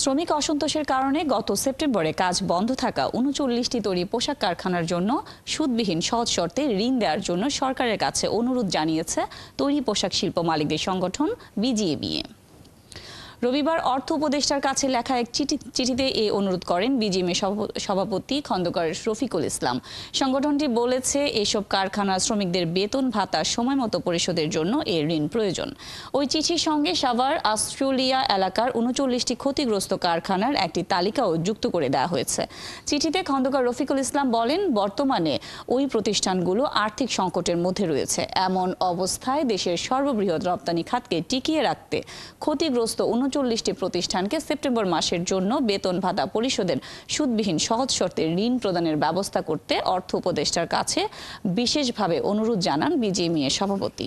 শ্রমিক অসন্তোষের কারণে গত সেপ্টেম্বরে কাজ বন্ধ থাকা ৩৯টি তৈরি পোশাক কারখানার জন্য সুদবিহীন সহজ শর্তে ঋণ দেওয়ার জন্য সরকারের কাছে অনুরোধ জানিয়েছে তৈরি পোশাক শিল্প মালিকদের সংগঠন বিজিএমইএ। রবিবার অর্থ উপদেষ্টার কাছে লেখা এক চিঠিতে এই অনুরোধ করেন বিজিএমইএ সভাপতি খন্দকার রফিকুল ইসলাম। সংগঠনটি বলেছে এসব কারখানার শ্রমিকদের বেতন ভাতা সময়মতো পরিশোধের জন্য এই ঋণ প্রয়োজন। ওই চিঠির সঙ্গে সাভার অস্ট্রেলিয়া এলাকার ৩৯টি ক্ষতিগ্রস্ত কারখানার একটি তালিকাও যুক্ত করে দেওয়া হয়েছে। চিঠিতে খন্দকার রফিকুল ইসলাম বলেন, বর্তমানে ওই প্রতিষ্ঠানগুলো আর্থিক সংকটের মধ্যে রয়েছে। এমন অবস্থায় দেশের সর্ববৃহৎ রপ্তানি খাতকে টিকিয়ে রাখতে ক্ষতিগ্রস্ত ৩৯টি প্রতিষ্ঠানকে সেপ্টেম্বর মাসের জন্য বেতন ভাতা পরিশোধের সুদবিহীন সহজ শর্তে ঋণ প্রদানের ব্যবস্থা করতে অর্থ উপদেষ্টার কাছে বিশেষভাবে অনুরোধ জানান বিজিএমইএ সভাপতি।